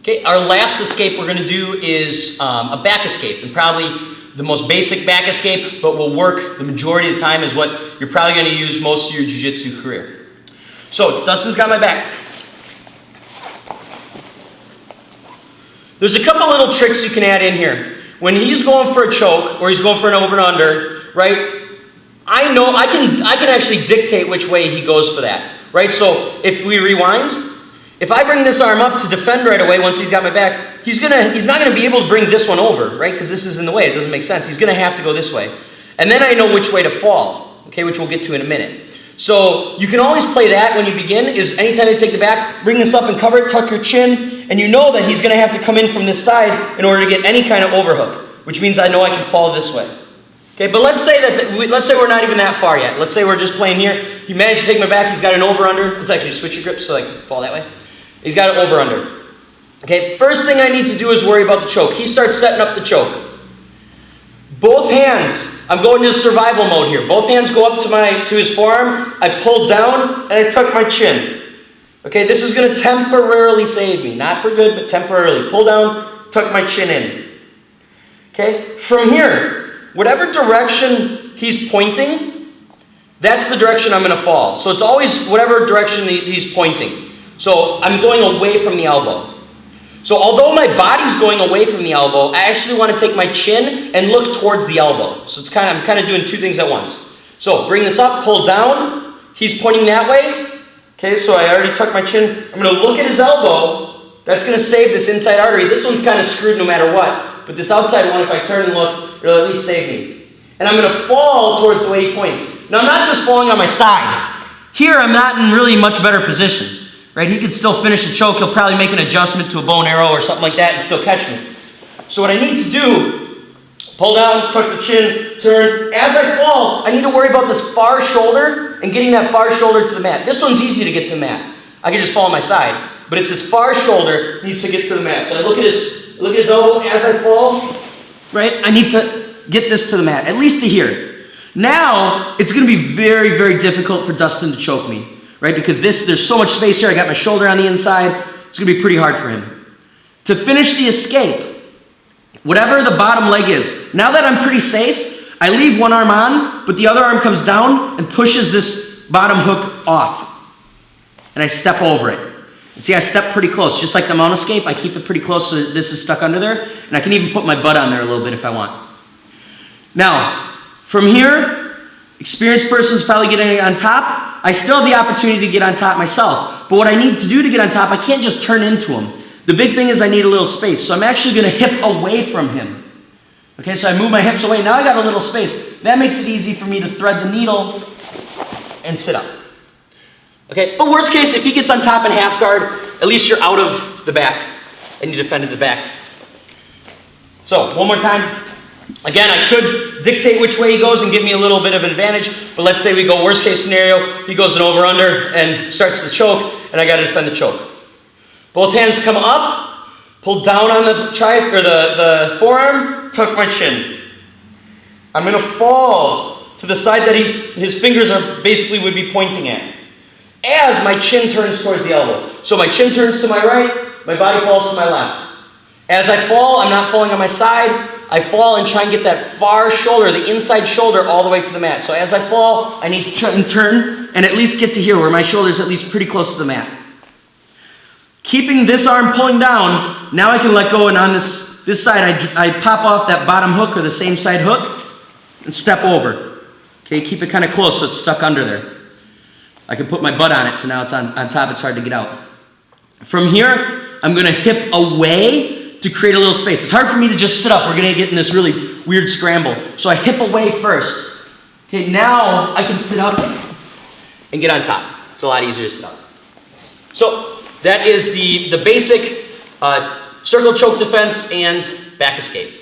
Okay, our last escape we're going to do is a back escape, and probably the most basic back escape, but will work the majority of the time, is what you're probably going to use most of your jiu-jitsu career. So, Dustin's got my back. There's a couple little tricks you can add in here. When he's going for a choke, or he's going for an over and under, right, I know I can actually dictate which way he goes for that, right? So, if we rewind, if I bring this arm up to defend right away once he's got my back, he's not going to be able to bring this one over, right? Because this is in the way. It doesn't make sense. He's going to have to go this way. And then I know which way to fall, okay, which we'll get to in a minute. So you can always play that when you begin, is anytime you take the back, bring this up and cover it, tuck your chin, and you know that he's going to have to come in from this side in order to get any kind of overhook, which means I know I can fall this way. Okay, but let's say we're not even that far yet. Let's say we're just playing here. He managed to take my back. He's got an over-under. Let's actually switch your grip so I can fall that way. He's got it over under. Okay, first thing I need to do is worry about the choke. He starts setting up the choke. Both hands, I'm going into survival mode here. Both hands go up to his forearm. I pull down and I tuck my chin. Okay, this is going to temporarily save me. Not for good, but temporarily. Pull down, tuck my chin in. Okay, from here, whatever direction he's pointing, that's the direction I'm going to fall. So it's always whatever direction he's pointing. So I'm going away from the elbow. So although my body's going away from the elbow, I actually want to take my chin and look towards the elbow. So I'm kind of doing two things at once. So bring this up, pull down. He's pointing that way. Okay, so I already tucked my chin. I'm going to look at his elbow. That's going to save this inside artery. This one's kind of screwed no matter what. But this outside one, if I turn and look, it'll at least save me. And I'm going to fall towards the way he points. Now I'm not just falling on my side. Here I'm not in really much better position. Right, he could still finish the choke. He'll probably make an adjustment to a bow and arrow or something like that and still catch me. So what I need to do, pull down, tuck the chin, turn. As I fall, I need to worry about this far shoulder and getting that far shoulder to the mat. This one's easy to get to the mat. I can just fall on my side. But it's his far shoulder needs to get to the mat. So I look at his elbow as I fall. Right, I need to get this to the mat, at least to here. Now, it's going to be very, very difficult for Dustin to choke me. Right, because there's so much space here. I got my shoulder on the inside. It's going to be pretty hard for him. To finish the escape, whatever the bottom leg is, now that I'm pretty safe, I leave one arm on, but the other arm comes down and pushes this bottom hook off. And I step over it. And see, I step pretty close. Just like the mount escape, I keep it pretty close so this is stuck under there. And I can even put my butt on there a little bit if I want. Now, from here, experienced person's probably getting on top. I still have the opportunity to get on top myself. But what I need to do to get on top, I can't just turn into him. The big thing is I need a little space. So I'm actually going to hip away from him. Okay, so I move my hips away. Now I got a little space. That makes it easy for me to thread the needle and sit up. Okay, but worst case, if he gets on top in half guard, at least you're out of the back and you defended the back. So, one more time. Again, I could dictate which way he goes and give me a little bit of an advantage, but let's say we go worst case scenario, he goes an over-under and starts the choke, and I got to defend the choke. Both hands come up, pull down on the forearm, tuck my chin. I'm going to fall to the side that his fingers would be pointing at, as my chin turns towards the elbow. So my chin turns to my right, my body falls to my left. As I fall, I'm not falling on my side. I fall and try and get that far shoulder, the inside shoulder, all the way to the mat. So as I fall, I need to try and turn and at least get to here where my shoulder is at least pretty close to the mat. Keeping this arm pulling down, now I can let go, and on this side, I pop off that bottom hook or the same side hook and step over. Okay, keep it kind of close so it's stuck under there. I can put my butt on it, so now it's on top, it's hard to get out. From here, I'm going to hip away to create a little space. It's hard for me to just sit up. We're going to get in this really weird scramble. So I hip away first. Okay, now I can sit up and get on top. It's a lot easier to sit up. So that is the basic circle choke defense and back escape.